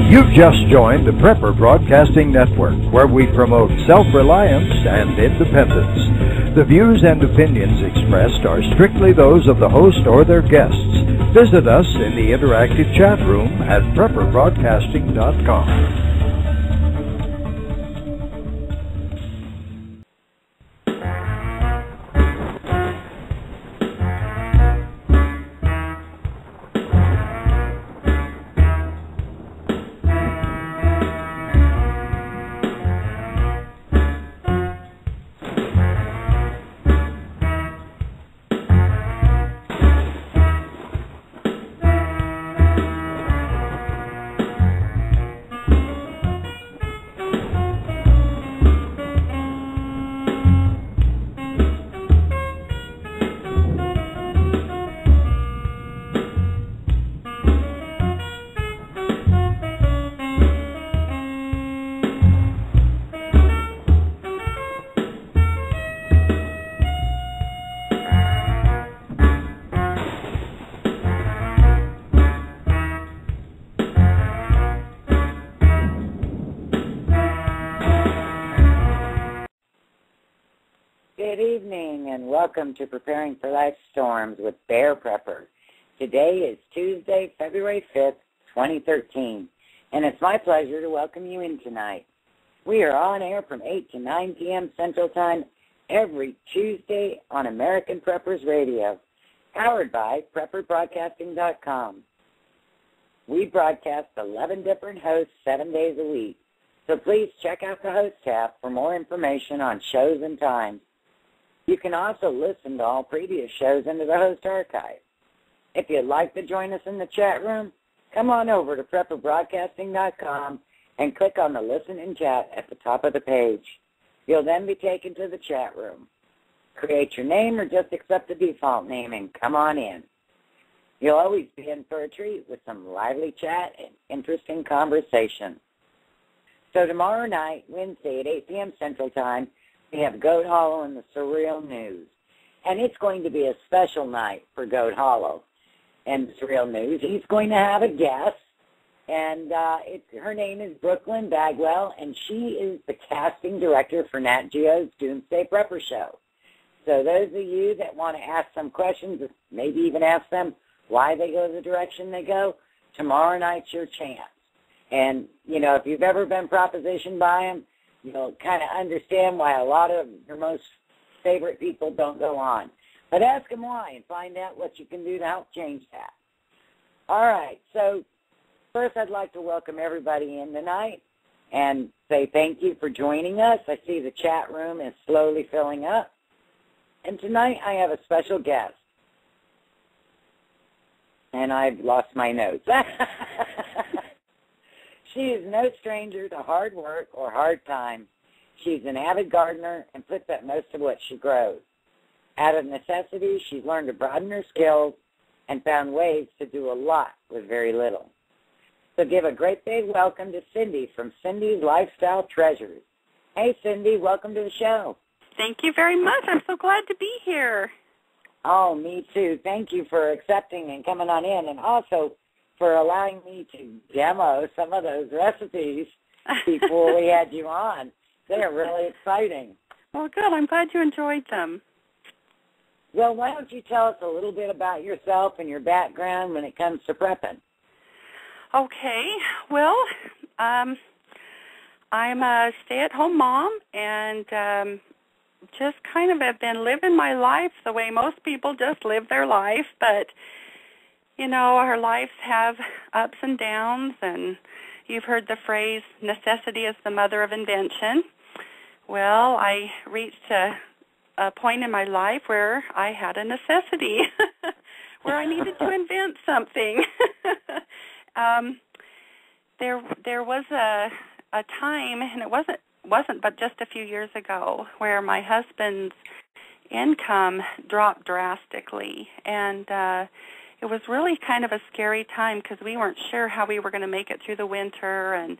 You've just joined the Prepper Broadcasting Network, where we promote self-reliance and independence. The views and opinions expressed are strictly those of the host or their guests. Visit us in the interactive chat room at PrepperBroadcasting.com. Good evening and welcome to Preparing for Life Storms with BexarPrepper. Today is Tuesday, February 5th, 2013, and it's my pleasure to welcome you in tonight. We are on air from 8 to 9 p.m. Central Time every Tuesday on American Preppers Radio, powered by PrepperBroadcasting.com. We broadcast 11 different hosts 7 days a week, so please check out the host tab for more information on shows and times. You can also listen to all previous shows into the host archive. If you'd like to join us in the chat room, come on over to PrepperBroadcasting.com and click on the Listen and Chat at the top of the page. You'll then be taken to the chat room. Create your name or just accept the default name and come on in. You'll always be in for a treat with some lively chat and interesting conversation. So tomorrow night, Wednesday at 8 p.m. Central Time, we have Goat Hollow and the Surreal News. And it's going to be a special night for Goat Hollow and the Surreal News. He's going to have a guest, and her name is Brooklyn Bagwell, and she is the casting director for Nat Geo's Doomsday Prepper Show. So those of you that want to ask some questions, maybe even ask them why they go the direction they go, tomorrow night's your chance. And, you know, if you've ever been propositioned by them, you'll kind of understand why a lot of your most favorite people don't go on. But ask them why and find out what you can do to help change that. All right, so first I'd like to welcome everybody in tonight and say thank you for joining us. I see the chat room is slowly filling up. And tonight I have a special guest. And I've lost my notes. She is no stranger to hard work or hard time. She's an avid gardener and puts up most of what she grows. Out of necessity, she's learned to broaden her skills and found ways to do a lot with very little. So give a great big welcome to Cindi from Cindi's Lifestyle Treasures. Hey, Cindi, welcome to the show. Thank you very much. I'm so glad to be here. Oh, me too. Thank you for accepting and coming on in, and also for allowing me to demo some of those recipes before we had you on. They're really exciting. Well, good. I'm glad you enjoyed them. Well, why don't you tell us a little bit about yourself and your background when it comes to prepping? Okay. Well, I'm a stay-at-home mom and just kind of have been living my life the way most people just live their life, but you know, our lives have ups and downs, and you've heard the phrase, necessity is the mother of invention. Well, I reached a point in my life where I had a necessity, where I needed to invent something. There was a time, and it wasn't but just a few years ago, where my husband's income dropped drastically, and it was really kind of a scary time because we weren't sure how we were going to make it through the winter, and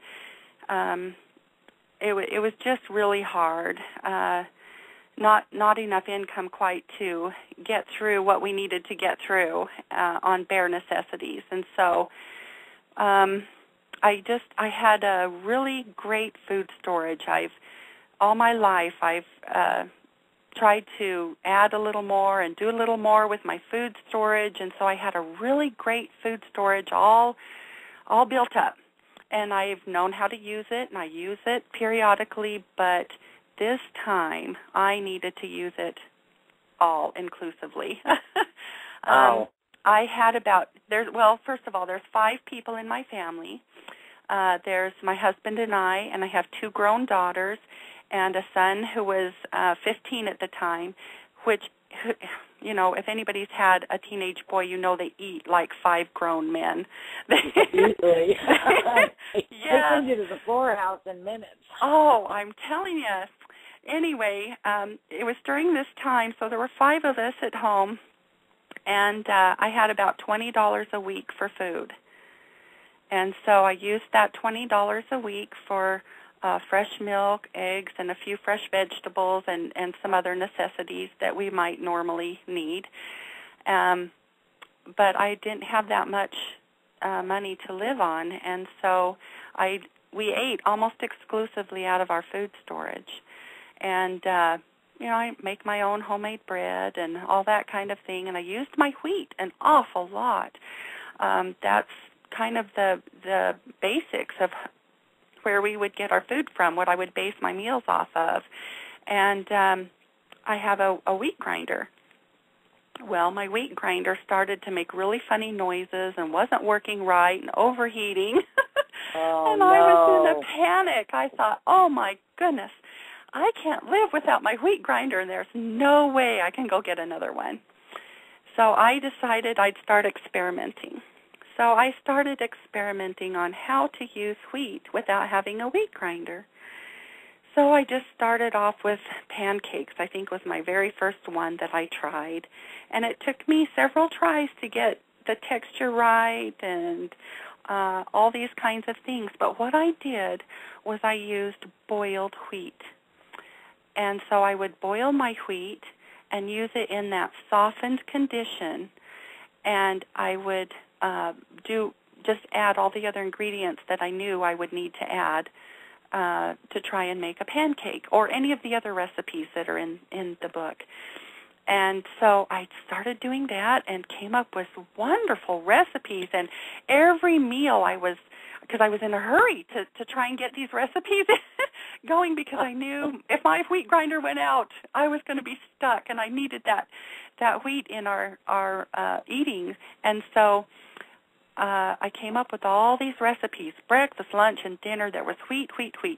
it was just really hard. Not enough income quite to get through what we needed to get through on bare necessities. And so I had a really great food storage. All my life I've tried to add a little more and do a little more with my food storage, and so I had a really great food storage all built up. And I've known how to use it, and I use it periodically, but this time I needed to use it all inclusively. I had first of all, there's 5 people in my family. There's my husband and I have 2 grown daughters and a son who was 15 at the time, which, you know, if anybody's had a teenage boy, you know they eat like 5 grown men. Usually. Yeah. They send you to the poorhouse in minutes. Oh, I'm telling you. Anyway, it was during this time, so there were 5 of us at home, and I had about $20 a week for food. And so I used that $20 a week for fresh milk, eggs, and a few fresh vegetables and some other necessities that we might normally need. But I didn't have that much money to live on, and so we ate almost exclusively out of our food storage. And, you know, I make my own homemade bread and all that kind of thing, and I used my wheat an awful lot. That's kind of the basics of where we would get our food from, what I would base my meals off of. And I have a wheat grinder. Well, my wheat grinder started to make really funny noises and wasn't working right and overheating. Oh, and I was in a panic. I thought, oh, my goodness, I can't live without my wheat grinder, and there's no way I can go get another one. So I decided I'd start experimenting. So I started experimenting on how to use wheat without having a wheat grinder. So I just started off with pancakes, I think was my very first one that I tried. And it took me several tries to get the texture right and all these kinds of things. But what I did was I used boiled wheat. And so I would boil my wheat and use it in that softened condition, and I would just add all the other ingredients that I knew I would need to add to try and make a pancake or any of the other recipes that are in the book. And so I started doing that and came up with wonderful recipes. And every meal because I was in a hurry to try and get these recipes going, because I knew if my wheat grinder went out, I was going to be stuck, and I needed that wheat in our eating. And so I came up with all these recipes, breakfast, lunch, and dinner. There was wheat,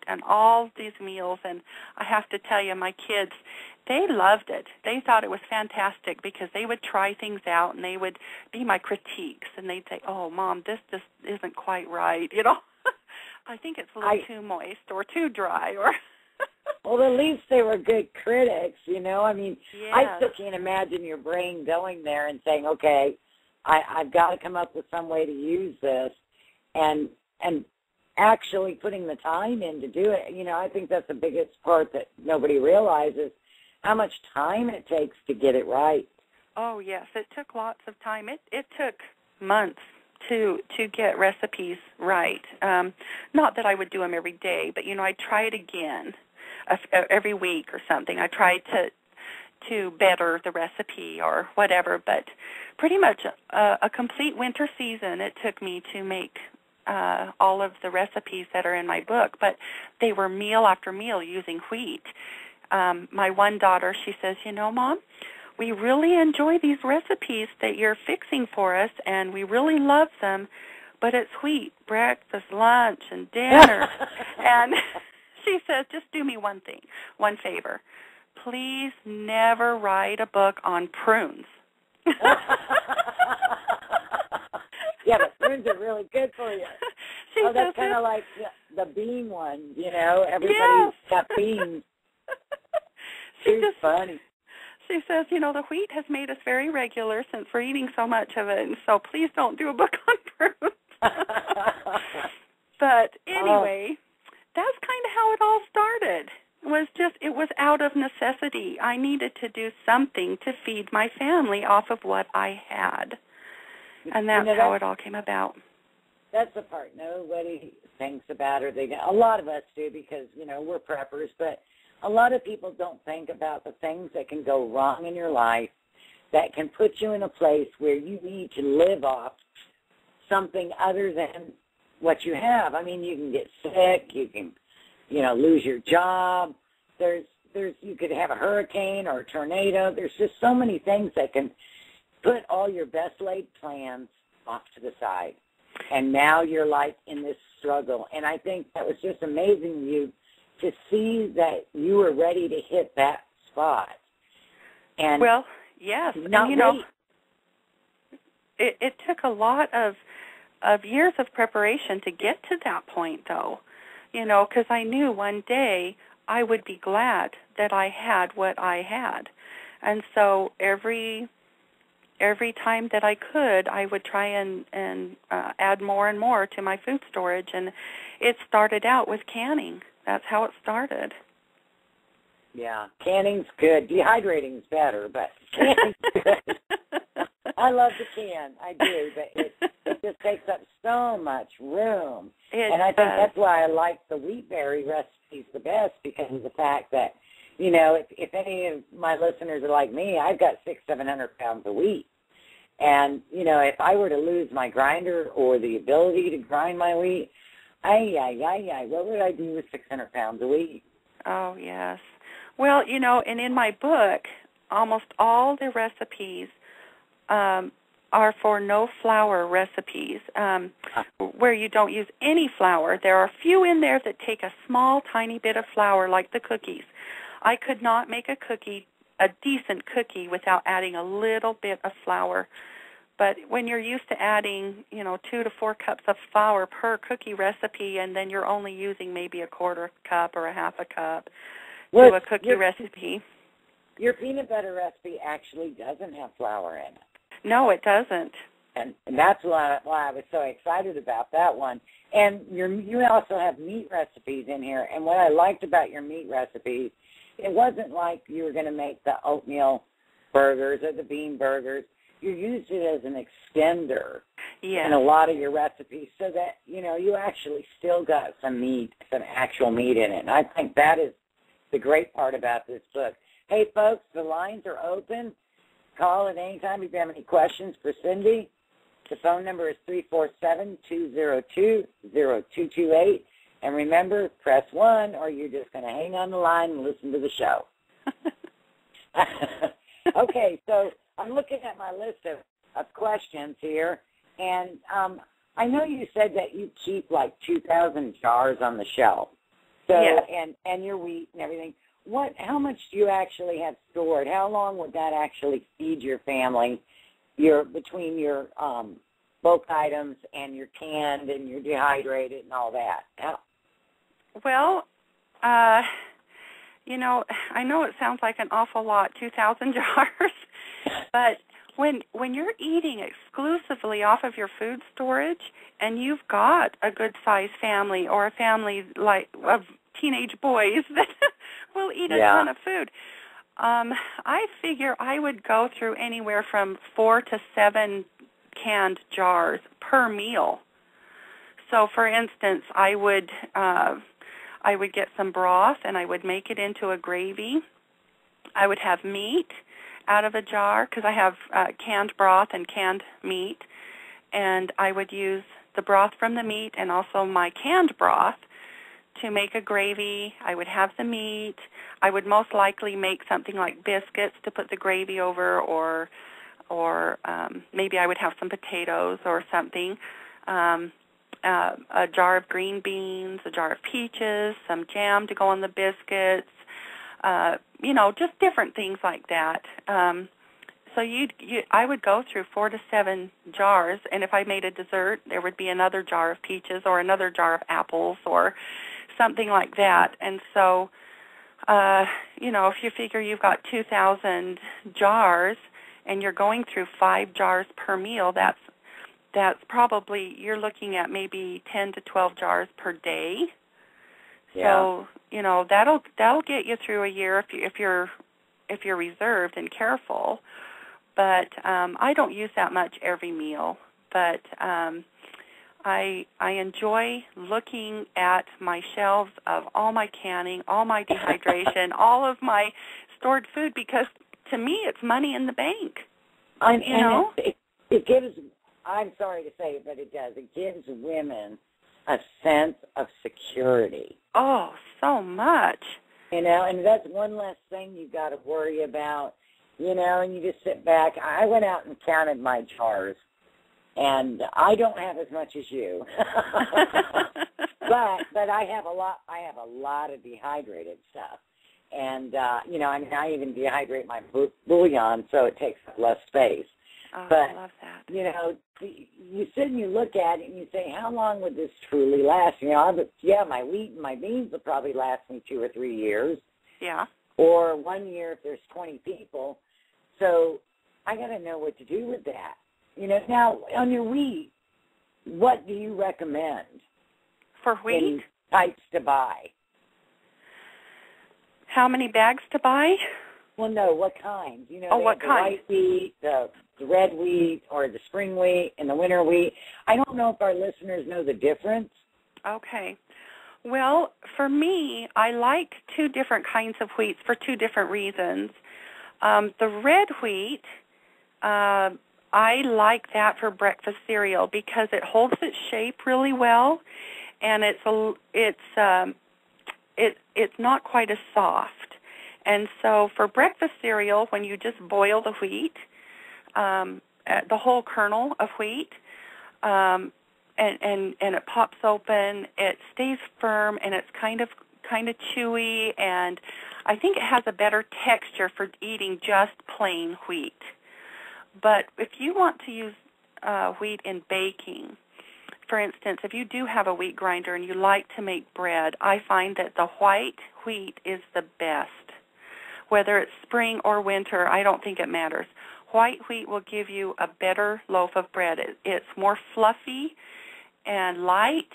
and all these meals. And I have to tell you, my kids, they loved it. They thought it was fantastic because they would try things out, and they would be my critiques. And they'd say, oh, Mom, this just isn't quite right. You know, I think it's a little too moist or too dry. Or Well, at least they were good critics, you know. I mean, yes. I still can't imagine your brain going there and saying, okay, I've got to come up with some way to use this, and actually putting the time in to do it. You know, I think that's the biggest part that nobody realizes, how much time it takes to get it right. Oh, yes, it took lots of time. It took months to get recipes right. Not that I would do them every day, but, you know, I'd try it again every week or something. I tried to better the recipe or whatever, but pretty much a complete winter season it took me to make all of the recipes that are in my book, but they were meal after meal using wheat. My one daughter, she says, you know, Mom, we really enjoy these recipes that you're fixing for us, and we really love them, but it's wheat, breakfast, lunch, and dinner. And she says, just do me one favor. Please never write a book on prunes. Yeah, but prunes are really good for you. That's kind of like the bean ones, you know. Everybody's got beans. She's funny. She says, you know, the wheat has made us very regular since we're eating so much of it, and so please don't do a book on prunes. But anyway, that's kind of how it all started. It was out of necessity. I needed to do something to feed my family off of what I had. And that's how it all came about. that's the part nobody thinks about, or a lot of us do because, we're preppers, but a lot of people don't think about the things that can go wrong in your life that can put you in a place where you need to live off something other than what you have. I mean, you can get sick, you can, lose your job. You could have a hurricane or a tornado. There's just so many things that can put all your best laid plans off to the side. And now you're like in this struggle. And I think that was just amazing you to see that you were ready to hit that spot. And well, yes, and, it took a lot of years of preparation to get to that point, though, because I knew one day I would be glad that I had what I had. And so every time that I could, I would try and add more and more to my food storage. And it started out with canning. That's how it started. Yeah, canning's good. Dehydrating's better, but canning's good. I love the can. I do, but it just takes up so much room. And I think that's why I like the wheat berry recipes the best, because of the fact that, if any of my listeners are like me, I've got 600-700 pounds of wheat. And, if I were to lose my grinder or the ability to grind my wheat, what would I do with 600 pounds of wheat? Oh, yes. Well, and in my book, almost all the recipes are for no flour recipes, where you don't use any flour. There are a few in there that take a small, tiny bit of flour, like the cookies. I could not make a decent cookie, without adding a little bit of flour. But when you're used to adding, 2 to 4 cups of flour per cookie recipe, and then you're only using maybe a quarter cup or a half a cup to a cookie recipe. Your peanut butter recipe actually doesn't have flour in it. No, it doesn't. And that's why I was so excited about that one. And you also have meat recipes in here. And what I liked about your meat recipes, it wasn't like you were going to make the oatmeal burgers or the bean burgers. You used it as an extender in a lot of your recipes, so that, you actually still got some meat, some actual meat in it. And I think that is the great part about this book. Hey, folks, the lines are open. Call at any time if you have any questions for Cindi. The phone number is 347-202-0228. And remember, press 1, or you're just going to hang on the line and listen to the show. Okay, so I'm looking at my list of questions here. And I know you said that you keep like 2,000 jars on the shelf. So, and your wheat and everything. How much do you actually have stored? How long would that actually feed your family? Between your bulk items and your canned and your dehydrated and all that. Well, I know it sounds like an awful lot, 2,000 jars, but when you're eating exclusively off of your food storage, and you've got a good-sized family or a family like of teenage boys that will eat a ton of food, I figure I would go through anywhere from 4 to 7 canned jars per meal. So, for instance, I would get some broth and I would make it into a gravy. I would have meat out of a jar, because I have canned broth and canned meat, and I would use the broth from the meat and also my canned broth to make a gravy. I would have the meat. I would most likely make something like biscuits to put the gravy over, or maybe I would have some potatoes or something, a jar of green beans, a jar of peaches, some jam to go on the biscuits, just different things like that. So I would go through 4 to 7 jars, and if I made a dessert, there would be another jar of peaches or another jar of apples or something like that. And so, if you figure you've got 2,000 jars and you're going through 5 jars per meal, that's probably, you're looking at maybe 10 to 12 jars per day. Yeah. So, that'll get you through a year if you're reserved and careful. But I don't use that much every meal. But I enjoy looking at my shelves of all my canning, all my dehydration, all of my stored food, because to me it's money in the bank. It gives, I'm sorry to say it, but it does. It gives women a sense of security. Oh, so much. And that's one less thing you've got to worry about, and you just sit back. I went out and counted my jars, and I don't have as much as you. but I have a lot of dehydrated stuff. And, I even dehydrate my bouillon so it takes up less space. Oh, but, I love that. You sit and you look at it and you say, how long would this truly last? My wheat and my beans will probably last me 2 or 3 years. Yeah. Or 1 year if there's 20 people. So I got to know what to do with that. Now, on your wheat, what do you recommend? For wheat? In types to buy. How many bags to buy? Well, no, what kind? What kind? The white wheat, the red wheat, or the spring wheat, and the winter wheat. I don't know if our listeners know the difference. Okay. Well, for me, I like 2 different kinds of wheats for 2 different reasons. The red wheat, I like that for breakfast cereal because it holds its shape really well, and it's not quite as soft. And so for breakfast cereal, when you just boil the wheat, the whole kernel of wheat, and it pops open, it stays firm, and it's kind of chewy, and I think it has a better texture for eating just plain wheat. But if you want to use wheat in baking, for instance, if you do have a wheat grinder and you like to make bread, I find that the white wheat is the best. Whether it's spring or winter, I don't think it matters. White wheat will give you a better loaf of bread. It's more fluffy and light.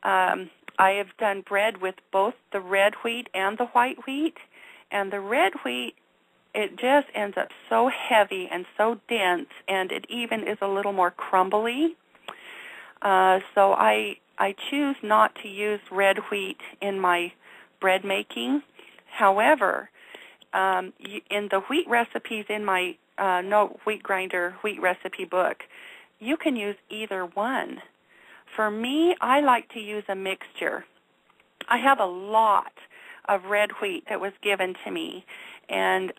I have done bread with both the red wheat and the white wheat, and the red wheat, it just ends up so heavy and so dense, and it even is a little more crumbly. So I choose not to use red wheat in my bread making. However, in the wheat recipes in my No Wheat Grinder wheat recipe book, you can use either one. For me, I like to use a mixture. I have a lot of red wheat that was given to me, and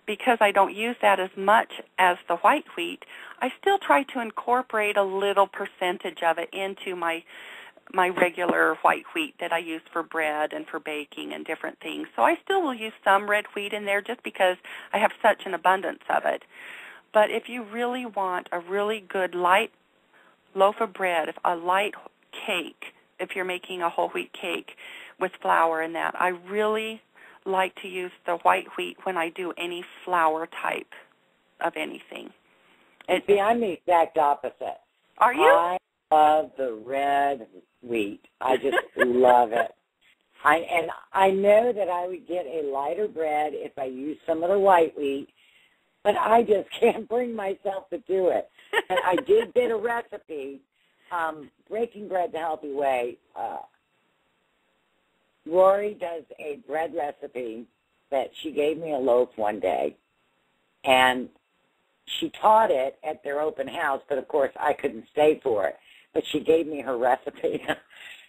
because I don't use that as much as the white wheat, I still try to incorporate a little percentage of it into my regular white wheat that I use for bread and for baking and different things. So I still will use some red wheat in there just because I have such an abundance of it. But if you really want a really good light loaf of bread, a light cake, if you're making a whole wheat cake with flour and that, I really like to use the white wheat when I do any flour type of anything. See, I'm the exact opposite. Are you? I love the red wheat. I just love it. I know that I would get a lighter bread if I used some of the white wheat, but I just can't bring myself to do it. And I did get a recipe, Breaking Bread the Healthy Way. Rory does a bread recipe that she gave me a loaf one day, and she taught it at their open house, but of course I couldn't stay for it. But she gave me her recipe,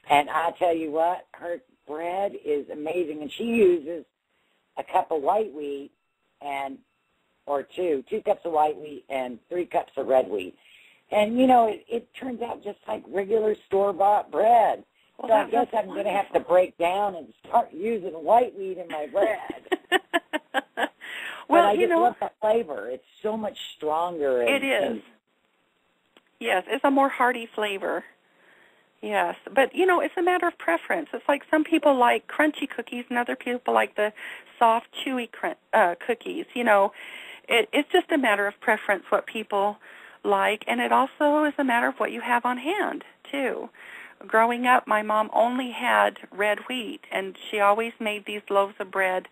and I tell you what, her bread is amazing, and she uses a cup of white wheat or two cups of white wheat and 3 cups of red wheat. And, it turns out just like regular store-bought bread. Well, so I guess I'm going to have to break down and start using white wheat in my bread. Well, but I just love the flavor. It's so much stronger. It is. Yes, it's a more hearty flavor. Yes, but, it's a matter of preference. It's like some people like crunchy cookies and other people like the soft, chewy cookies. It's just a matter of preference what people like, and it also is a matter of what you have on hand, too. Growing up, my mom only had red wheat, and she always made these loaves of bread,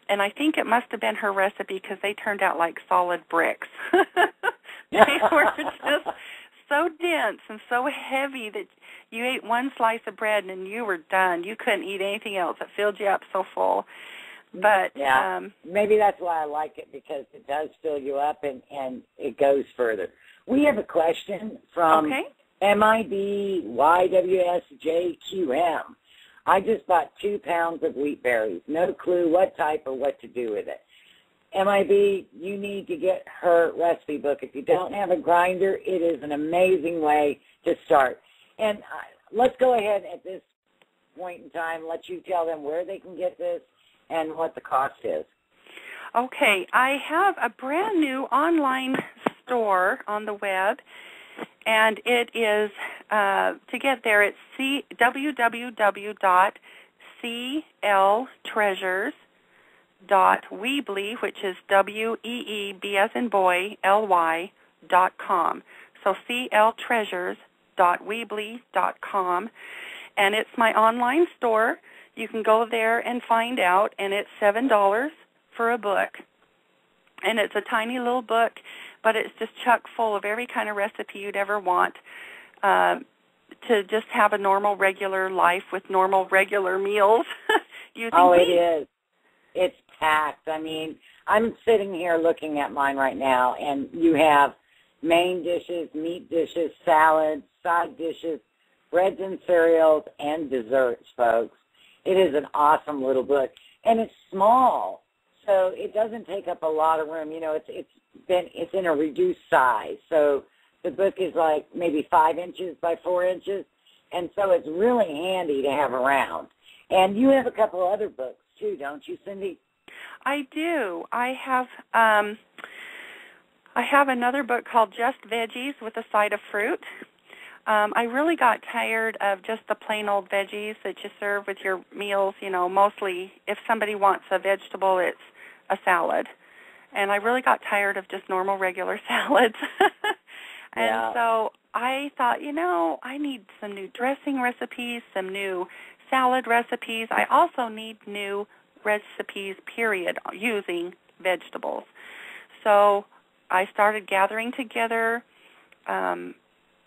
and I think it must have been her recipe because they turned out like solid bricks. They were just so dense and so heavy that you ate one slice of bread and you were done. You couldn't eat anything else. It filled you up so full. But yeah, maybe that's why I like it, because it does fill you up and it goes further. We have a question from MIBYWSJQM. I just bought 2 pounds of wheat berries. No clue what type or what to do with it. MIB, you need to get her recipe book. If you don't have a grinder, it is an amazing way to start. And let's go ahead at this point in time, let you tell them where they can get this and what the cost is. Okay, I have a brand new online store on the web, and it is, to get there, it's www.cltreasures.weebly, which is WEEB as in boy, LY.com. So cltreasures.weebly.com, and it's my online store. You can go there and find out, and it's $7 for a book. And it's a tiny little book, but it's just chock full of every kind of recipe you'd ever want to just have a normal, regular life with normal, regular meals. Oh, it is. It's packed. I mean, I'm sitting here looking at mine right now, and you have main dishes, meat dishes, salads, side dishes, breads and cereals, and desserts, folks. It is an awesome little book, and it's small, so it doesn't take up a lot of room. You know, it's in a reduced size, so the book is like maybe 5 inches by 4 inches, and so it's really handy to have around. And you have a couple other books too, don't you, Cindi? I do. I have another book called Just Veggies with a Side of Fruit. I really got tired of just the plain old veggies that you serve with your meals. You know, mostly if somebody wants a vegetable, it's a salad. And I really got tired of just normal, regular salads. And so I thought, you know, I need some new dressing recipes, some new salad recipes. I also need new recipes, period, using vegetables. So I started gathering together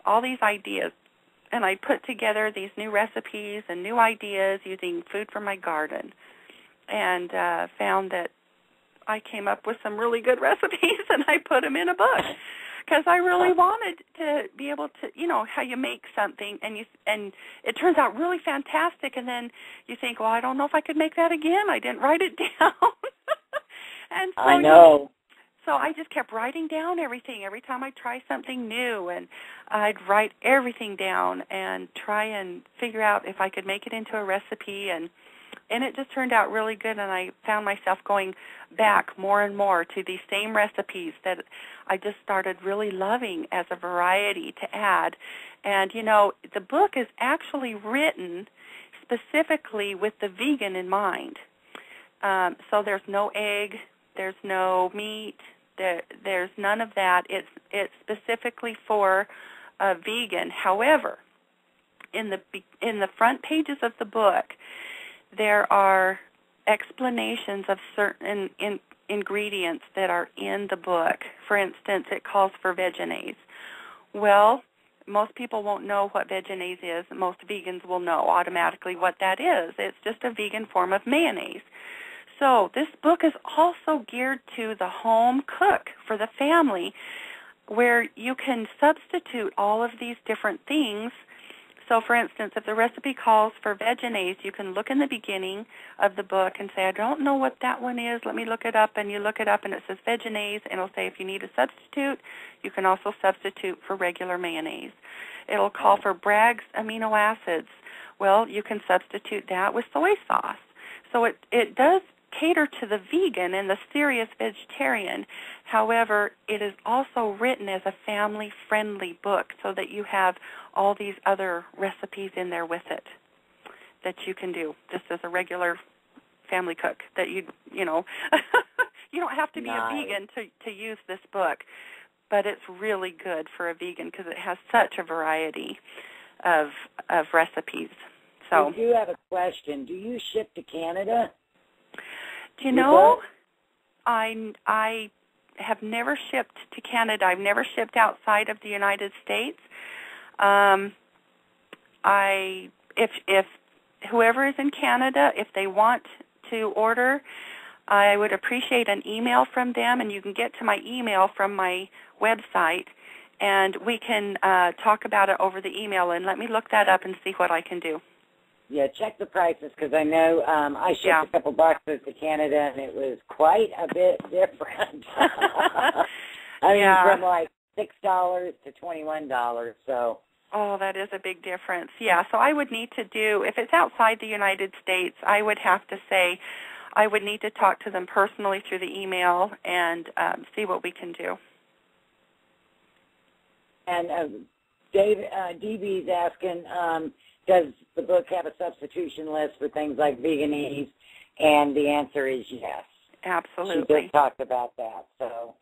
all these ideas, and I put together these new recipes and new ideas using food from my garden, and found that I came up with some really good recipes, and I put them in a book because I really wanted to be able to, you know, how you make something, and it turns out really fantastic, and then you think, well, I don't know if I could make that again. I didn't write it down. And so, I know. So I just kept writing down everything every time I try something new, and I'd write everything down and try and figure out if I could make it into a recipe, and it just turned out really good, and I found myself going back more and more to these same recipes that I just started really loving as a variety to add. And, you know, the book is actually written specifically with the vegan in mind. So there's no egg, there's no meat, there's none of that. It's specifically for a vegan. However, in the front pages of the book, there are explanations of certain ingredients that are in the book. For instance, it calls for veganase. Well, most people won't know what veganase is. Most vegans will know automatically what that is. It's just a vegan form of mayonnaise. So this book is also geared to the home cook, for the family, where you can substitute all of these different things. So, for instance, if the recipe calls for veganase, you can look in the beginning of the book and say, I don't know what that one is. Let me look it up. And you look it up, and it says veganase, and it'll say if you need a substitute, you can also substitute for regular mayonnaise. It'll call for Bragg's amino acids. Well, you can substitute that with soy sauce. So it does cater to the vegan and the serious vegetarian. However, it is also written as a family-friendly book so that you have all these other recipes in there with it that you can do just as a regular family cook. That you know, you don't have to be a vegan to use this book, but it's really good for a vegan because it has such a variety of recipes. So I do have a question. Do you ship to Canada? Do you know, I have never shipped to Canada. I've never shipped outside of the United States. If whoever is in Canada, if they want to order, I would appreciate an email from them, and you can get to my email from my website, and we can talk about it over the email, and let me look that up and see what I can do. Yeah, check the prices, because I know I shipped a couple boxes to Canada, and it was quite a bit different. I mean, from like $6 to $21, so. Oh, that is a big difference. Yeah, so I would need to do, if it's outside the United States, I would have to say I would need to talk to them personally through the email and see what we can do. And DB's asking, does the book have a substitution list for things like veganese? And the answer is yes. Absolutely. She just talked about that. So,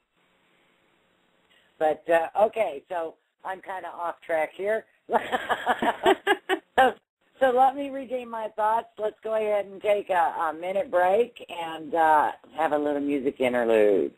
but okay, so I'm kind of off track here. So let me regain my thoughts. Let's go ahead and take a minute break and have a little music interlude.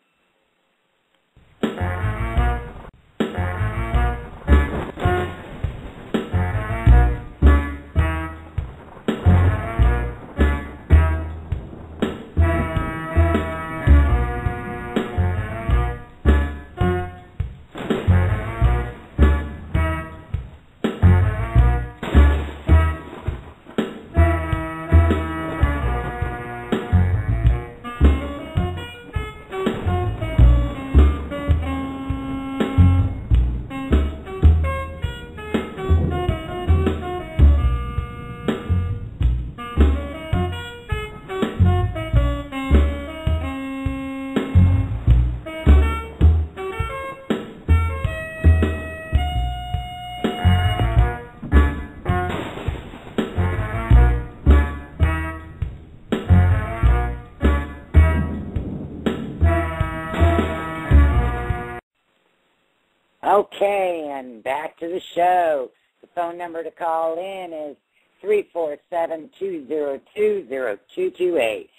Okay, and back to the show. The phone number to call in is 347-202-0228.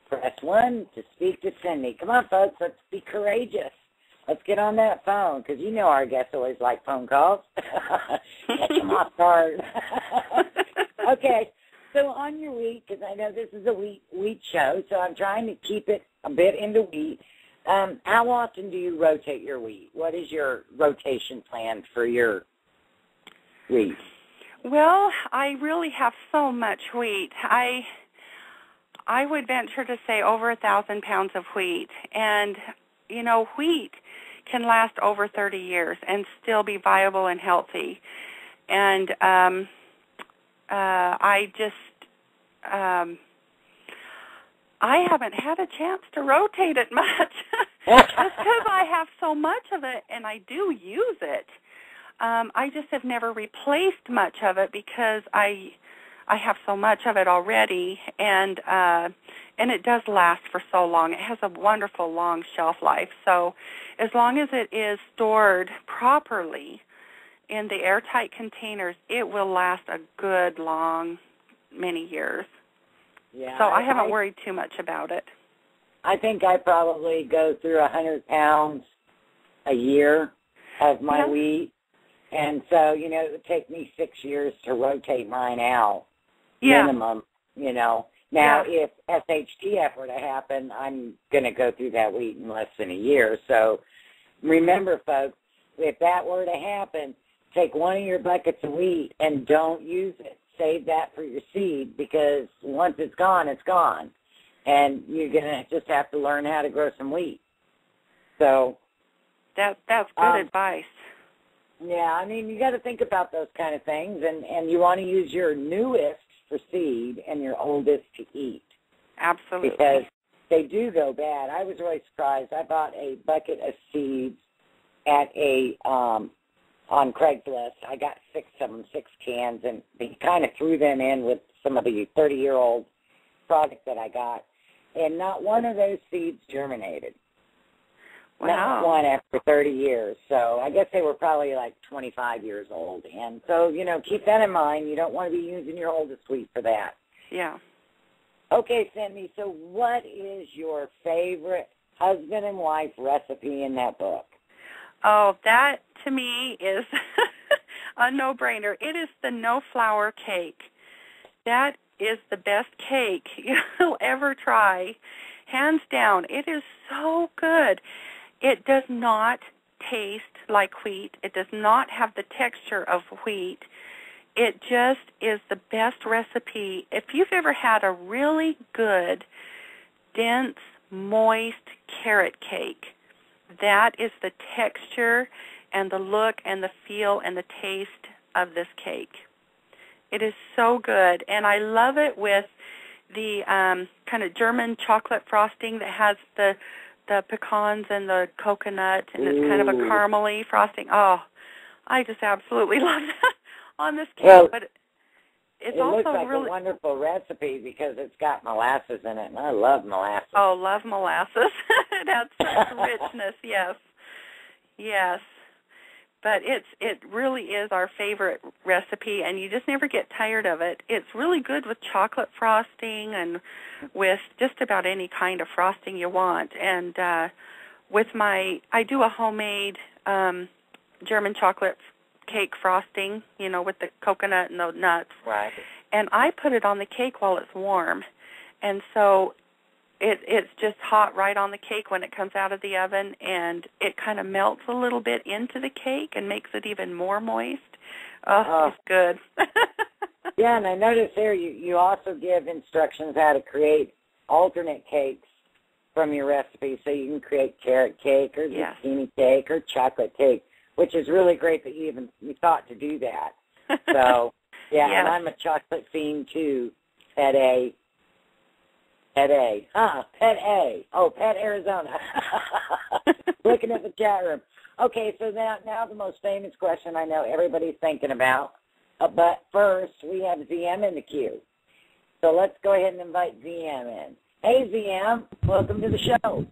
Press 1 to speak to Cindi. Come on, folks, let's be courageous. Let's get on that phone, because you know our guests always like phone calls. Catch them off guard. Okay, so on your wheat, because I know this is a wheat show, so I'm trying to keep it a bit into wheat. How often do you rotate your wheat? What is your rotation plan for your wheat? Well, I really have so much wheat. I would venture to say over 1,000 pounds of wheat. And, you know, wheat can last over 30 years and still be viable and healthy. And I haven't had a chance to rotate it much just because I have so much of it, and I do use it. I just have never replaced much of it because I have so much of it already, and it does last for so long. It has a wonderful long shelf life. So as long as it is stored properly in the airtight containers, it will last a good long many years. Yeah, so I haven't worried too much about it. I think I probably go through 100 pounds a year of my wheat. And so, you know, it would take me 6 years to rotate mine out, minimum, you know. Now, if SHTF were to happen, I'm going to go through that wheat in less than a year. So remember, folks, if that were to happen, take one of your buckets of wheat and don't use it. Save that for your seed, because once it's gone, it's gone. And you're going to just have to learn how to grow some wheat. So that's good advice. Yeah, I mean, you got to think about those kind of things, and you want to use your newest for seed and your oldest to eat. Absolutely. Because they do go bad. I was really surprised. I bought a bucket of seeds at on Craigslist. I got 6 of them, 6 cans, and they kind of threw them in with some of the 30-year-old product that I got, and not one of those seeds germinated. Wow. Not one after 30 years. So I guess they were probably like 25 years old. And so, you know, keep that in mind. You don't want to be using your oldest wheat for that. Yeah. Okay, Cindi, so what is your favorite husband and wife recipe in that book? Oh, that to me is, a no-brainer. It is the no-flour cake. That is the best cake you'll ever try. Hands down, it is so good. It does not taste like wheat. It does not have the texture of wheat. It just is the best recipe. If you've ever had a really good, dense, moist carrot cake, that is the texture and the look and the feel and the taste of this cake. It is so good, and I love it with the kind of German chocolate frosting that has the pecans and the coconut, and it's kind of a caramely frosting. Oh, I just absolutely love that on this cake. Well, but it's it also looks like really a wonderful recipe because it's got molasses in it, and I love molasses. Oh, love molasses. It has such richness, yes. Yes. But it really is our favorite recipe, and you just never get tired of it. It's really good with chocolate frosting and with just about any kind of frosting you want. And I do a homemade German chocolate cake frosting, with the coconut and the nuts. Right. And I put it on the cake while it's warm. And so it's just hot right on the cake when it comes out of the oven, and it kind of melts a little bit into the cake and makes it even more moist. Oh, it's good. Yeah, and I noticed there you also give instructions how to create alternate cakes from your recipe, so you can create carrot cake or zucchini cake or chocolate cake, which is really great that you thought to do that. So, yeah, and I'm a chocolate fiend too. Pet A. Oh, Pet Arizona. Looking at the chat room. Okay, so now the most famous question I know everybody's thinking about. But first, we have ZM in the queue. So let's go ahead and invite ZM in. Hey, ZM, welcome to the show.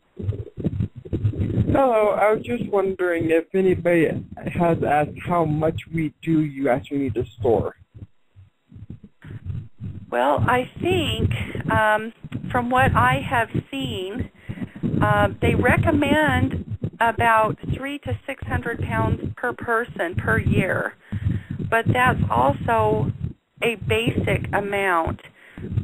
Hello, I was just wondering if anybody has asked how much wheat do you actually need to store? Well, I think from what I have seen, they recommend about 300 to 600 pounds per person per year, but that's also a basic amount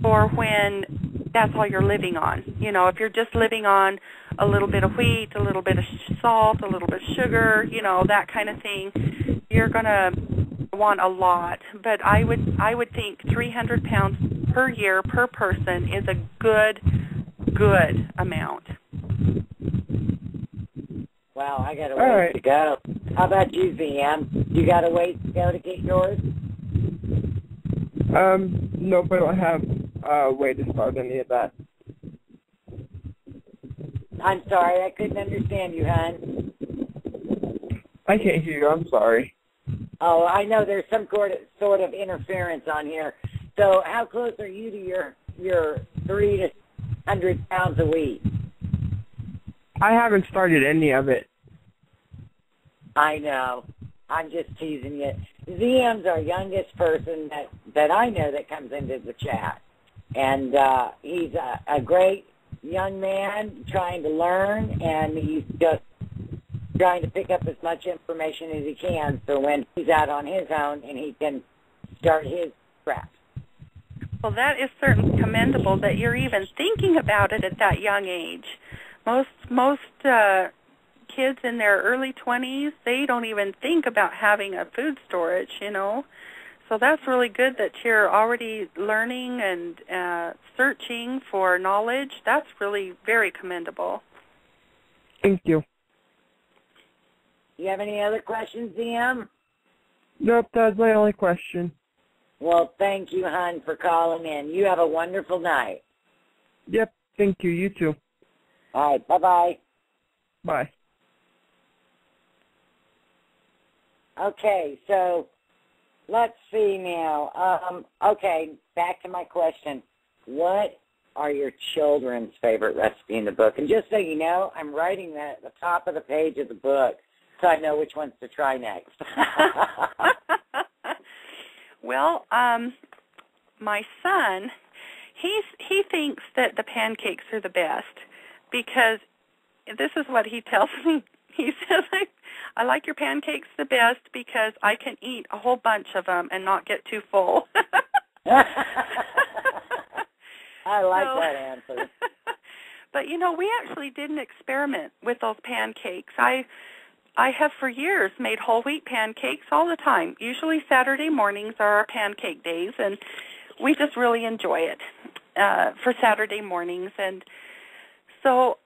for when that's all you're living on. If you're just living on a little bit of wheat, a little bit of salt, a little bit of sugar, that kind of thing, you're going to want a lot. But I would think 300 pounds per year per person is a good amount. Wow, I got a ways to go. How about you, VM? You got a ways to go to get yours? No, but I don't have a way to start any of that. I'm sorry, I couldn't understand you, hon. I can't hear you, I'm sorry. Oh, I know there's some sort of interference on here. So how close are you to your 300 to 100 pounds of wheat? I haven't started any of it. I know. I'm just teasing you. ZM's our youngest person that I know that comes into the chat. And he's a great young man trying to learn, and he's just trying to pick up as much information as he can so when he's out on his own and he can start his craft. Well, that is certainly commendable that you're even thinking about it at that young age. Most kids in their early 20s, they don't even think about having a food storage, So that's really good that you're already learning and searching for knowledge. That's really very commendable. Thank you. You have any other questions, ZM? Nope, that's my only question. Well, thank you, hon, for calling in. You have a wonderful night. Yep, thank you. You too. All right, bye-bye. Bye. Okay, so let's see now. Okay, back to my question. What are your children's favorite recipe in the book? And just so you know, I'm writing that at the top of the page of the book so I know which ones to try next. Well, my son, he thinks that the pancakes are the best because this is what he tells me. He says, I like your pancakes the best because I can eat a whole bunch of them and not get too full. I like that answer. But, we actually did an experiment with those pancakes. I have for years made whole wheat pancakes all the time. Usually Saturday mornings are our pancake days, and we just really enjoy it for Saturday mornings. And so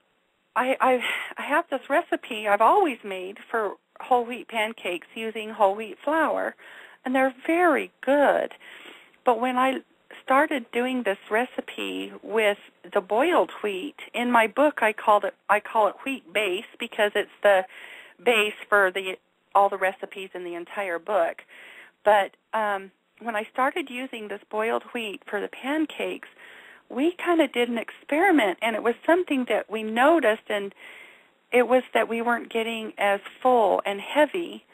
I have this recipe I've always made for whole wheat pancakes using whole wheat flour, and they're very good. But when I started doing this recipe with the boiled wheat, in my book I call it wheat base because it's the base for all the recipes in the entire book. But when I started using this boiled wheat for the pancakes, we kind of did an experiment, and it was something that we noticed, and it was that we weren't getting as full and heavy.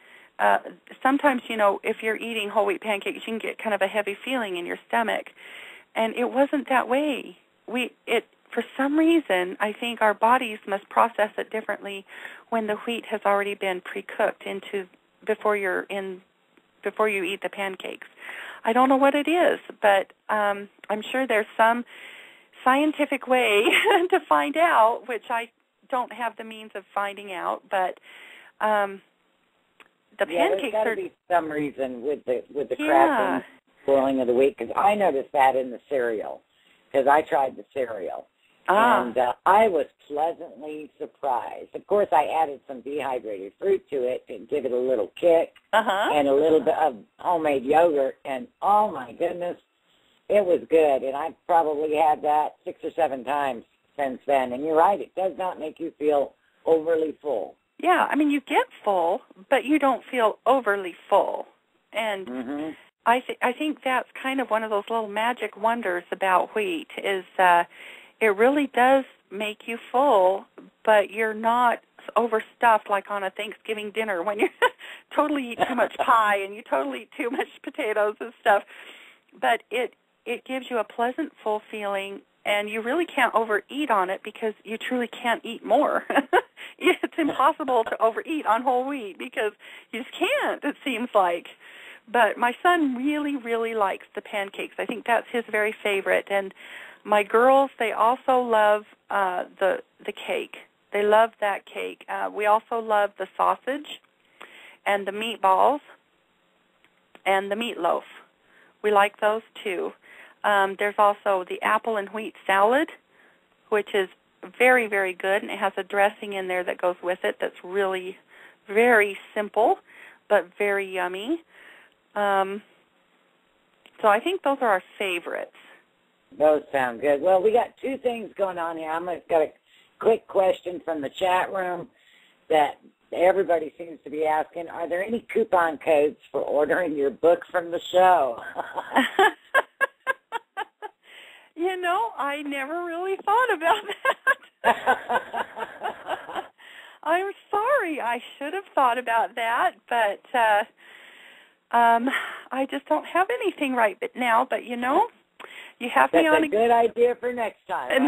Sometimes, if you're eating whole wheat pancakes, you can get kind of a heavy feeling in your stomach, and it wasn't that way. For some reason, I think our bodies must process it differently when the wheat has already been pre-cooked before you eat the pancakes. I don't know what it is, but I'm sure there's some scientific way to find out, which I don't have the means of finding out. But the pancakes there's got to be some reason with the crackling, boiling of the wheat, because I noticed that in the cereal, because I tried the cereal. And I was pleasantly surprised. Of course, I added some dehydrated fruit to it to give it a little kick, and a little bit of homemade yogurt, and oh my goodness, it was good. And I've probably had that 6 or 7 times since then. And you're right, it does not make you feel overly full. Yeah, I mean, you get full, but you don't feel overly full. And I think that's kind of one of those little magic wonders about wheat is it really does make you full, but you're not overstuffed like on a Thanksgiving dinner when you totally eat too much pie and you totally eat too much potatoes and stuff. But it gives you a pleasant, full feeling, and you really can't overeat on it because you truly can't eat more. It's impossible to overeat on whole wheat because you just can't, it seems like. But my son really, really likes the pancakes. I think that's his very favorite. And my girls, they also love the cake. They love that cake. We also love the sausage and the meatballs and the meatloaf. We like those too. There's also the apple and wheat salad, which is very, very good, and it has a dressing in there that goes with it that's really very simple but very yummy. So I think those are our favorites. Those sound good. Well, we got 2 things going on here. I've got a quick question from the chat room that everybody seems to be asking. Are there any coupon codes for ordering your book from the show? I never really thought about that. I'm sorry. I should have thought about that, but I just don't have anything right now. But, you have me on a good idea for next time. Right?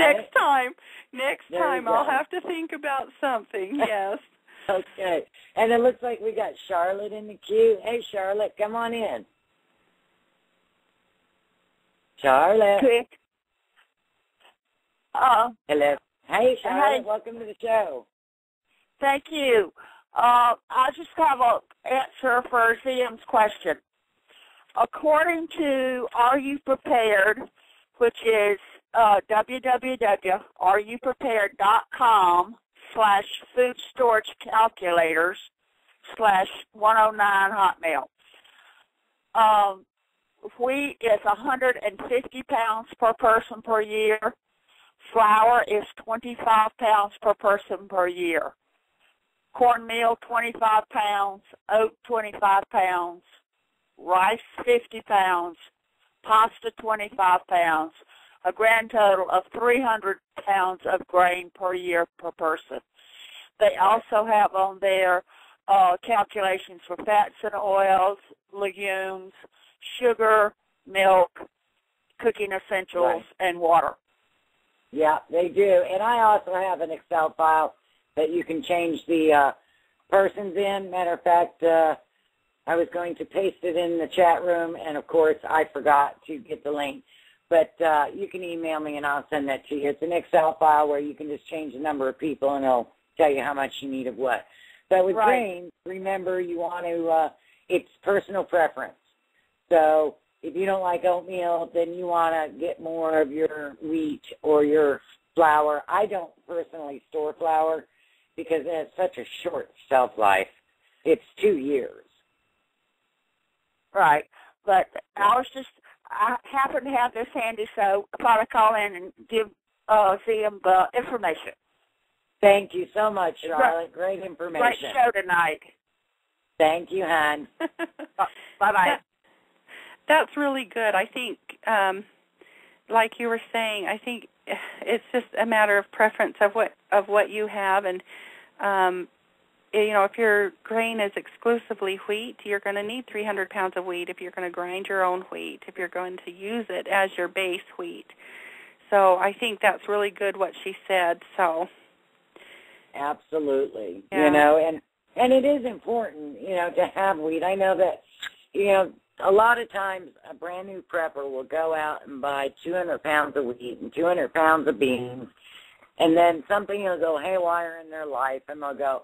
Next time I'll have to think about something, yes. Okay. And it looks like we got Charlotte in the queue. Hey, Charlotte, come on in. Charlotte. Okay. Hello. Hey, Charlotte, Hey. welcome to the show. Thank you. I just have an answer for ZM's question. According to Are You Prepared, which is www.foodstorageCalculators/109hotmail. Wheat is 150 pounds per person per year. Flour is 25 pounds per person per year. Cornmeal, 25 pounds. Oat, 25 pounds. Rice, 50 pounds. Pasta, 25 pounds. A grand total of 300 pounds of grain per year per person. They also have on there calculations for fats and oils, legumes, sugar, milk, cooking essentials, and water. Yeah, they do. And I also have an Excel file that you can change the person's in. Matter of fact, I was going to paste it in the chat room, and, of course, I forgot to get the link. But you can email me, and I'll send that to you. It's an Excel file where you can just change the number of people, and it'll tell you how much you need of what. But with grains, remember you want to, it's personal preference. So if you don't like oatmeal, then you want to get more of your wheat or your flour. I don't personally store flour because it has such a short shelf life. It's 2 years. Right. But I happen to have this handy, so I thought I'd call in and give them the information. Thank you so much, Charlotte. Great information. Great show tonight. Thank you, hon. Bye-bye. That's really good. I think, like you were saying, I think it's just a matter of preference of what you have, and if your grain is exclusively wheat, you're going to need 300 pounds of wheat if you're going to grind your own wheat, if you're going to use it as your base wheat. So I think that's really good what she said. So absolutely, yeah. And it is important, to have wheat. I know that, a lot of times a brand new prepper will go out and buy 200 pounds of wheat and 200 pounds of beans, and then something will go haywire in their life, and they'll go,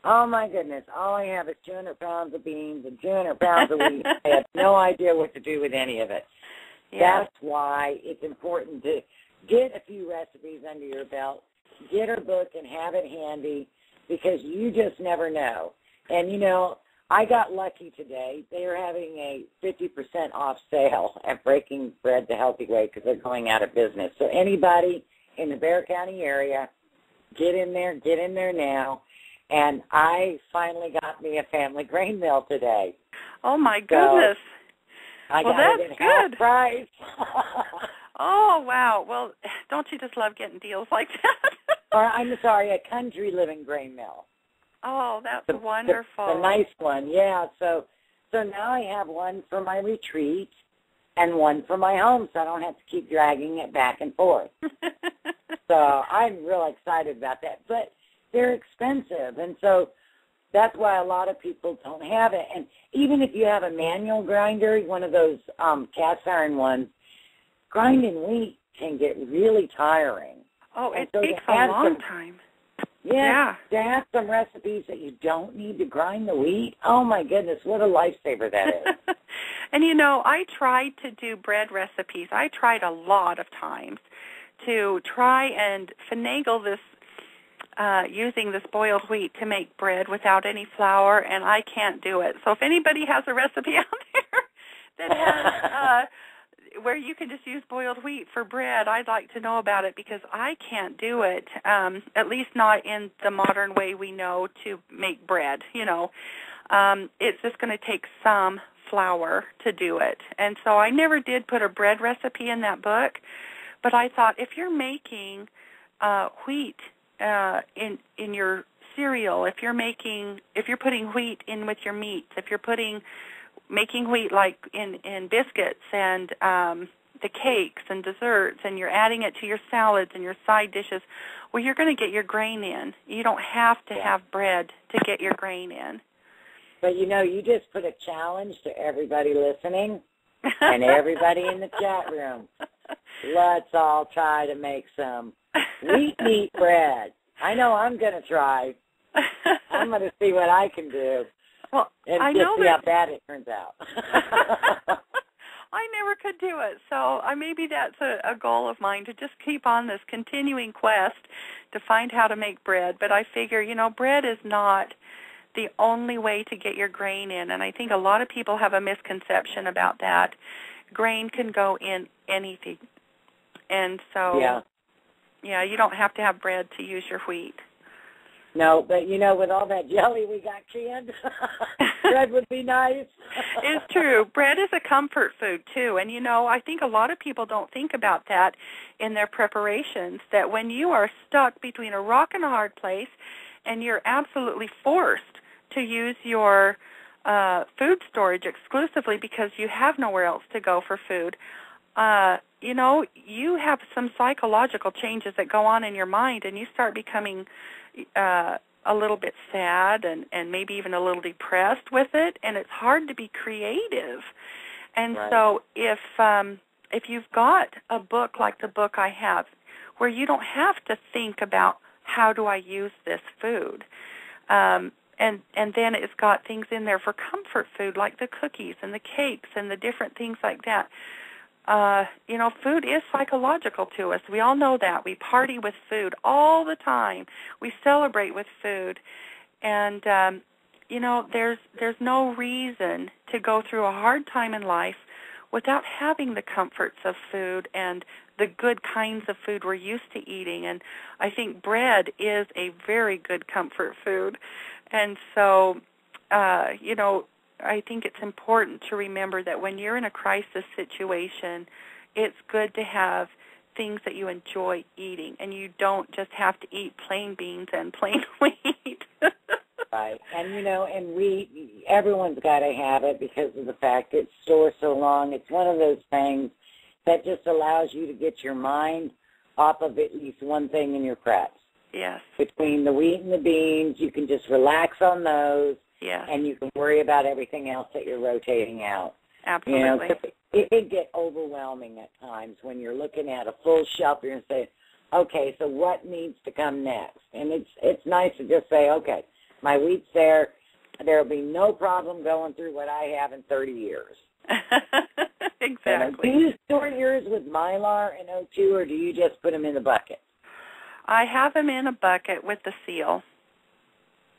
oh, my goodness, all I have is 200 pounds of beans and 200 pounds of wheat. I have no idea what to do with any of it. Yeah. That's why it's important to get a few recipes under your belt, get her book and have it handy, because you just never know. And, I got lucky today. They are having a 50% off sale at Breaking Bread the Healthy Way because they're going out of business. So anybody in the Bexar County area, get in there now. And I finally got me a family grain mill today. Oh, my goodness. So I got it at half price. Oh, wow. Well, don't you just love getting deals like that? Or, I'm sorry, a country living grain mill. Oh, that's wonderful. The nice one, yeah. So now I have one for my retreat and one for my home, so I don't have to keep dragging it back and forth. So I'm real excited about that. But they're expensive, and so that's why a lot of people don't have it. And even if you have a manual grinder, one of those cast iron ones, grinding wheat can get really tiring. Oh, it takes a long time. Yeah, to have some recipes that you don't need to grind the wheat, oh, my goodness, what a lifesaver that is. And, I tried to do bread recipes. I tried a lot of times to try and finagle this, using this boiled wheat to make bread without any flour, and I can't do it. So if anybody has a recipe out there that has where you can just use boiled wheat for bread, I'd like to know about it, because I can't do it, at least not in the modern way we know to make bread. It's just going to take some flour to do it. And so I never did put a bread recipe in that book, but I thought if you're making wheat in your cereal, if you're putting wheat in with your meats, if you're making wheat like in biscuits and the cakes and desserts, and you're adding it to your salads and your side dishes, well, you're going to get your grain in. You don't have to have bread to get your grain in. But, you just put a challenge to everybody listening and everybody in the chat room. Let's all try to make some wheat meat bread. I know I'm going to try. I'm going to see what I can do. Well, and I just know see how bad it turns out. I never could do it, so maybe that's a goal of mine, to just keep on this continuing quest to find how to make bread. But I figure, bread is not the only way to get your grain in, and I think a lot of people have a misconception about that. Grain can go in anything, and so, yeah, you don't have to have bread to use your wheat. No, but, with all that jelly we got canned, bread would be nice. It's true. Bread is a comfort food, too. And, I think a lot of people don't think about that in their preparations, that when you are stuck between a rock and a hard place and you're absolutely forced to use your food storage exclusively because you have nowhere else to go for food, you have some psychological changes that go on in your mind, and you start becoming a little bit sad and maybe even a little depressed with it, and it's hard to be creative. And so if you've got a book like the book I have, where you don't have to think about how do I use this food, and then it's got things in there for comfort food like the cookies and the cakes and the different things like that. Food is psychological to us. We all know that. We party with food all the time. We celebrate with food. And, there's no reason to go through a hard time in life without having the comforts of food and the good kinds of food we're used to eating. And I think bread is a very good comfort food. And so, I think it's important to remember that when you're in a crisis situation, it's good to have things that you enjoy eating, and you don't just have to eat plain beans and plain wheat. Right. And, everyone's got to have it because of the fact it stores so long. It's one of those things that just allows you to get your mind off of at least one thing in your preps. Yes. Between the wheat and the beans, you can just relax on those. Yes. And you can worry about everything else that you're rotating out. Absolutely. It can get overwhelming at times when you're looking at a full shelf. You're going to say, okay, so what needs to come next? And it's nice to just say, okay, my wheat's there. There will be no problem going through what I have in 30 years. Exactly. Do you store yours with Mylar and O2, or do you just put them in the bucket? I have them in a bucket with the seal.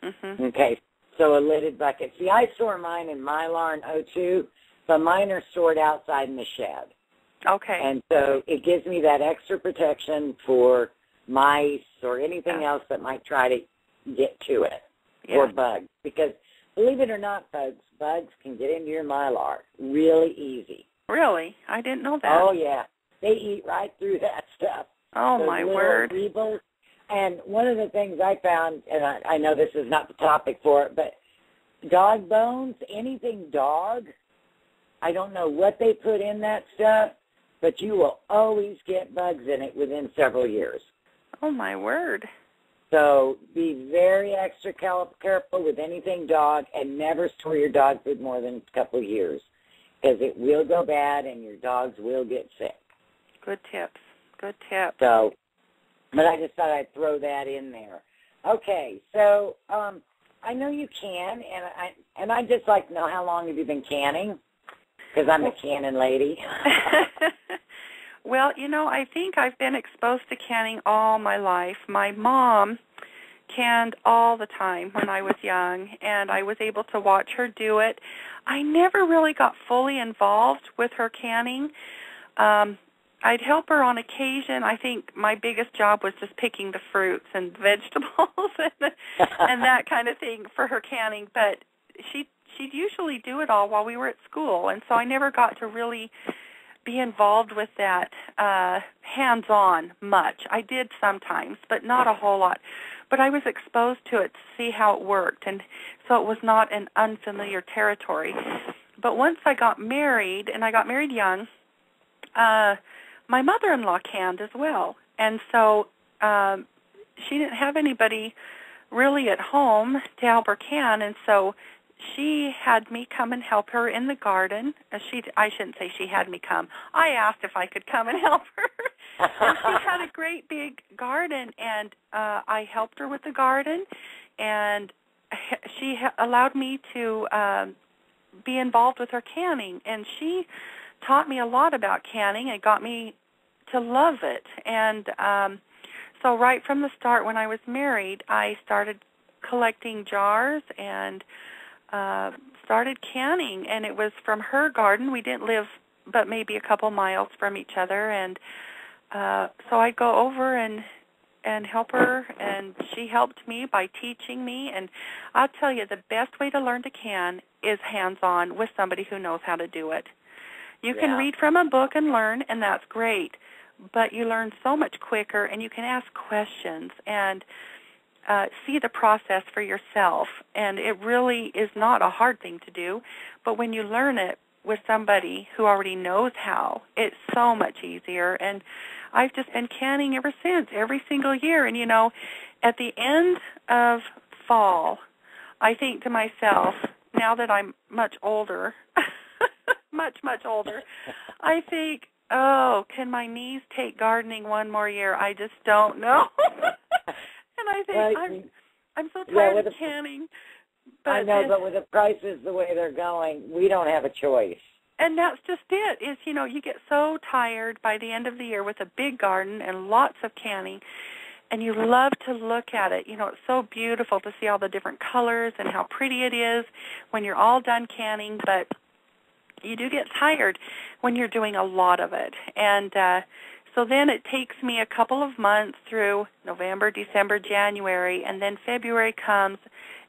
Mm-hmm. Okay. So a lidded bucket. See, I store mine in Mylar and O2, but mine are stored outside in the shed. Okay. And so it gives me that extra protection for mice or anything else that might try to get to it, or bugs. Because believe it or not, folks, bugs can get into your Mylar really easy. Really? I didn't know that. Oh, yeah. They eat right through that stuff. Oh, those my word. Weevils. And one of the things I found, and I know this is not the topic for it, but dog bones, anything dog, I don't know what they put in that stuff, but you will always get bugs in it within several years. Oh, my word. So be very extra careful with anything dog, and never store your dog food more than a couple of years, because it will go bad and your dogs will get sick. Good tips. Good tips. So, but I just thought I'd throw that in there. Okay, so I know you can, and I'd just like to know, how long have you been canning? Because I'm a canning lady. Well, I think I've been exposed to canning all my life. My mom canned all the time when I was young, and I was able to watch her do it. I never really got fully involved with her canning. I'd help her on occasion. I think my biggest job was just picking the fruits and vegetables and that kind of thing for her canning. But she'd usually do it all while we were at school, and so I never got to really be involved with that hands-on much. I did sometimes, but not a whole lot. But I was exposed to it to see how it worked, and so it was not an unfamiliar territory. But once I got married, and I got married young, my mother-in-law canned as well. And so she didn't have anybody really at home to help her can, and so she had me come and help her in the garden. I shouldn't say she had me come. I asked if I could come and help her. And she had a great big garden, and I helped her with the garden, and she allowed me to be involved with her canning. And she taught me a lot about canning and got me to love it. And so right from the start, when I was married, I started collecting jars and started canning, and it was from her garden. We didn't live but maybe a couple miles from each other, and so I'd go over and help her, and she helped me by teaching me. And I'll tell you, the best way to learn to can is hands-on with somebody who knows how to do it. You can read from a book and learn, and that's great, but you learn so much quicker, and you can ask questions and see the process for yourself. And it really is not a hard thing to do, but when you learn it with somebody who already knows how, it's so much easier. And I've just been canning ever since, every single year. And, at the end of fall, I think to myself, now that I'm much older, much older, I think, oh, can my knees take gardening one more year? I just don't know. And I think I'm so tired of canning. But I know, but with the prices the way they're going, we don't have a choice. And that's just it, is, you know, you get so tired by the end of the year with a big garden and lots of canning, and you love to look at it. You know, it's so beautiful to see all the different colors and how pretty it is when you're all done canning, but you do get tired when you're doing a lot of it. And so then it takes me a couple of months through November, December, January, and then February comes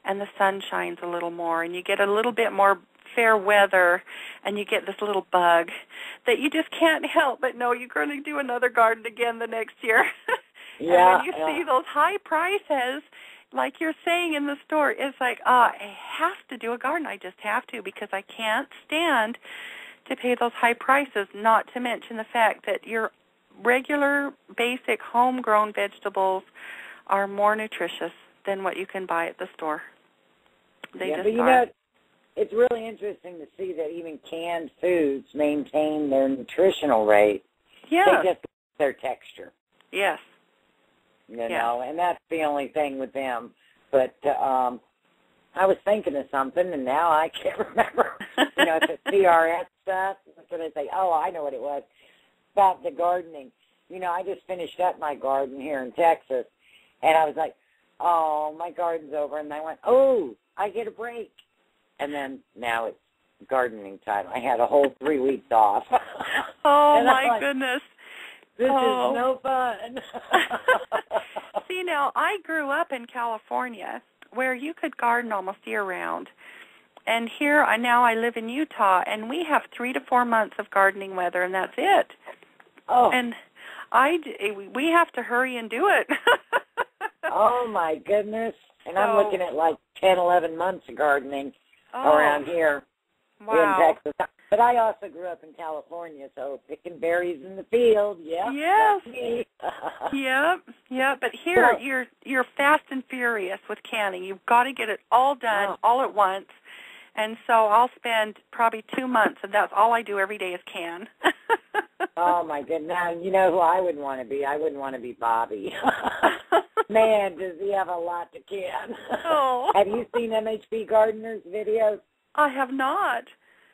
and the sun shines a little more, and you get a little bit more fair weather, and you get this little bug that you just can't help but know you're going to do another garden again the next year. Yeah, and when you see those high prices, like you're saying in the store, it's like, I have to do a garden. I just have to, because I can't stand to pay those high prices, not to mention the fact that your regular, basic, homegrown vegetables are more nutritious than what you can buy at the store. They just but you are. know, it's really interesting to see that even canned foods maintain their nutritional rate. Yeah. They just lose their texture. Yes. You know, and that's the only thing with them. But I was thinking of something, and now I can't remember. You know, it's the CRS stuff. What did I say? Oh, I know what it was. About the gardening. You know, I just finished up my garden here in Texas, and I was like, oh, my garden's over. And I went, oh, I get a break. And then now it's gardening time. I had a whole 3 weeks off. Oh, my goodness. This is no fun. See, now, I grew up in California where you could garden almost year-round. And here, now I live in Utah, and we have 3 to 4 months of gardening weather, and that's it. Oh. And we have to hurry and do it. Oh, my goodness. And I'm looking at like 10, 11 months of gardening around here in Texas. But I also grew up in California, so picking berries in the field, yes. That's me. Yep. But here, you're fast and furious with canning. You've got to get it all done all at once. And so I'll spend probably 2 months, and that's all I do every day is can. Oh, my goodness. Now, you know who I wouldn't want to be? I wouldn't want to be Bobby. Man, does he have a lot to can. Oh. Have you seen MHP Gardener's videos? I have not.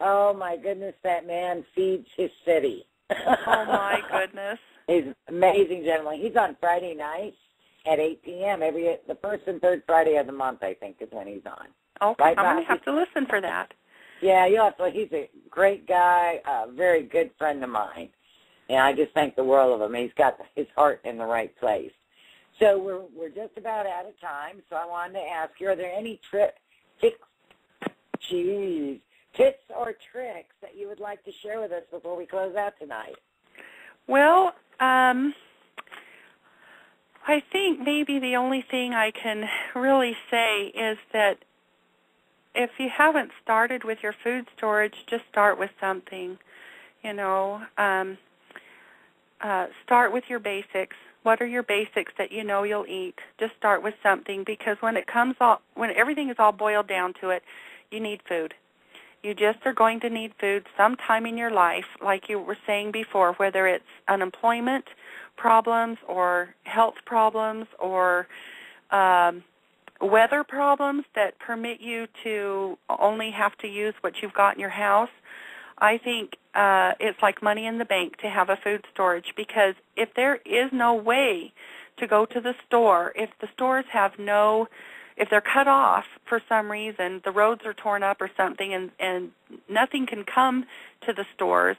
Oh, my goodness, that man feeds his city. Oh, my goodness. He's an amazing gentleman. He's on Friday nights at 8 p.m. The first and third Friday of the month, I think, is when he's on. Okay, right, I'm going to have to listen for that. Yeah, he's a great guy, a very good friend of mine. And I just think the world of him. He's got his heart in the right place. So we're just about out of time, so I wanted to ask you, are there any tips or tricks that you would like to share with us before we close out tonight? Well, I think maybe the only thing I can really say is that if you haven't started with your food storage, just start with something. You know, start with your basics. What are your basics that you know you'll eat? Just start with something, because when everything is all boiled down to it, you need food. You just are going to need food sometime in your life, like you were saying before, whether it's unemployment problems or health problems or weather problems that permit you to only have to use what you've got in your house. I think it's like money in the bank to have a food storage, because if there is no way to go to the store, if the stores have if they're cut off for some reason, the roads are torn up or something, and nothing can come to the stores,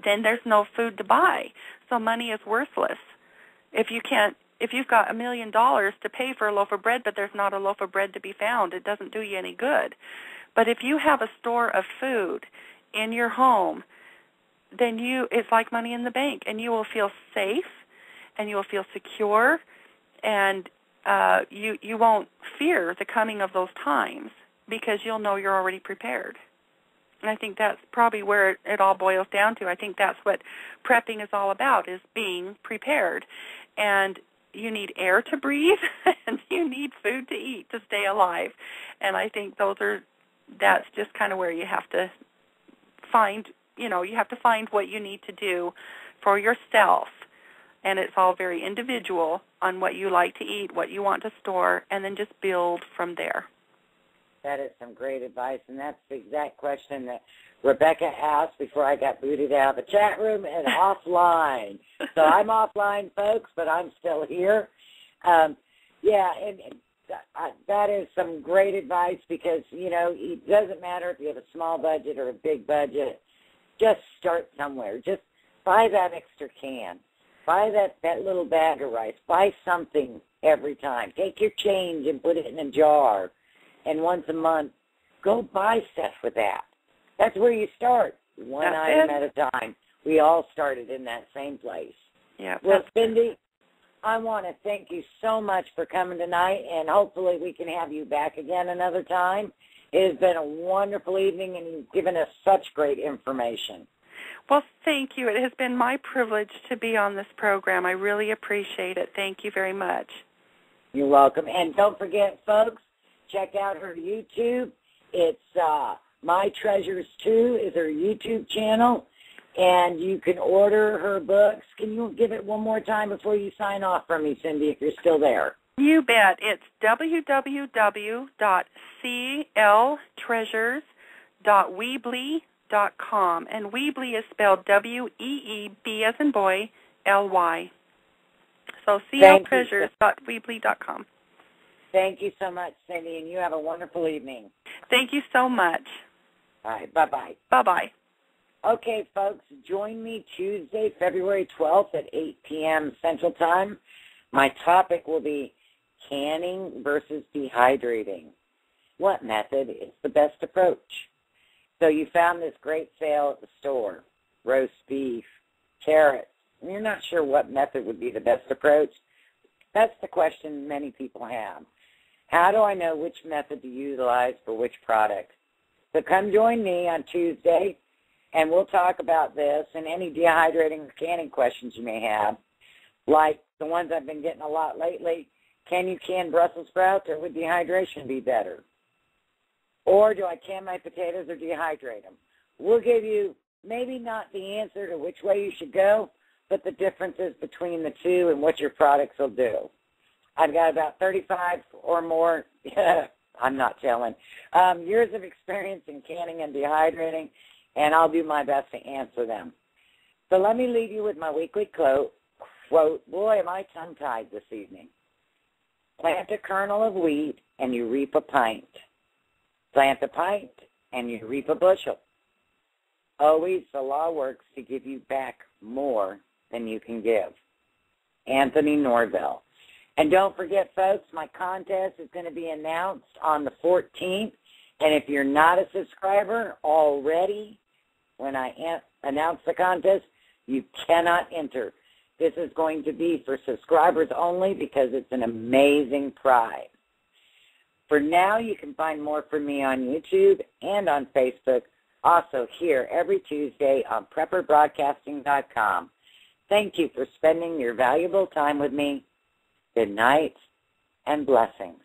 then there's no food to buy. So money is worthless. If you've got $1 million to pay for a loaf of bread, but there's not a loaf of bread to be found, it doesn't do you any good. But if you have a store of food in your home, then it's like money in the bank, and you will feel safe, and you will feel secure, and you won't fear the coming of those times, because you'll know you're already prepared. And I think that's probably where it all boils down to. I think that's what prepping is all about, is being prepared. And you need air to breathe, and you need food food to eat to stay alive. And I think that's just kind of where you have to find, you have to find what you need to do for yourself. And it's all very individual on what you like to eat, what you want to store, and then just build from there. That is some great advice, and that's the exact question that Rebecca asked before I got booted out of the chat room and offline. So I'm offline, folks, but I'm still here. And that is some great advice because, it doesn't matter if you have a small budget or a big budget. Just start somewhere. Just buy that extra can. Buy that little bag of rice. Buy something every time. Take your change and put it in a jar. And once a month, go buy stuff with that. That's where you start, one item at a time. We all started in that same place. Yeah. Well, Cindi, I want to thank you so much for coming tonight, and hopefully we can have you back again another time. It has been a wonderful evening, and you've given us such great information. Well, thank you. It has been my privilege to be on this program. I really appreciate it. Thank you very much. You're welcome. And don't forget, folks, check out her YouTube. It's My Treasures 2 is her YouTube channel, and you can order her books. Can you give it one more time before you sign off from me, Cindi, if you're still there? You bet. It's www.cltreasures.weebly.com, and Weebly is spelled W-E-E-B as in boy, L-Y. So cltreasures.weebly.com. Thank you so much, Cindi, and you have a wonderful evening. Thank you so much. All right, bye-bye. Bye-bye. Okay, folks, join me Tuesday, February 12th at 8 p.m. Central Time. My topic will be canning versus dehydrating. What method is the best approach? So you found this great sale at the store, roast beef, carrots, and you're not sure what method would be the best approach. That's the question many people have. How do I know which method to utilize for which product? So come join me on Tuesday, and we'll talk about this and any dehydrating or canning questions you may have, like the ones I've been getting a lot lately. Can you can Brussels sprouts, or would dehydration be better? Or do I can my potatoes or dehydrate them? We'll give you maybe not the answer to which way you should go, but the differences between the two and what your products will do. I've got about 35 or more, I'm not telling, years of experience in canning and dehydrating, and I'll do my best to answer them. So let me leave you with my weekly quote. Boy, am I tongue-tied this evening. Plant a kernel of wheat, and you reap a pint. Plant a pint, and you reap a bushel. Always the law works to give you back more than you can give. Anthony Norvell. And don't forget, folks, my contest is going to be announced on the 14th. And if you're not a subscriber already, when I announce the contest, you cannot enter. This is going to be for subscribers only because it's an amazing prize. For now, you can find more from me on YouTube and on Facebook, also here every Tuesday on PrepperBroadcasting.com. Thank you for spending your valuable time with me. Good night and blessings.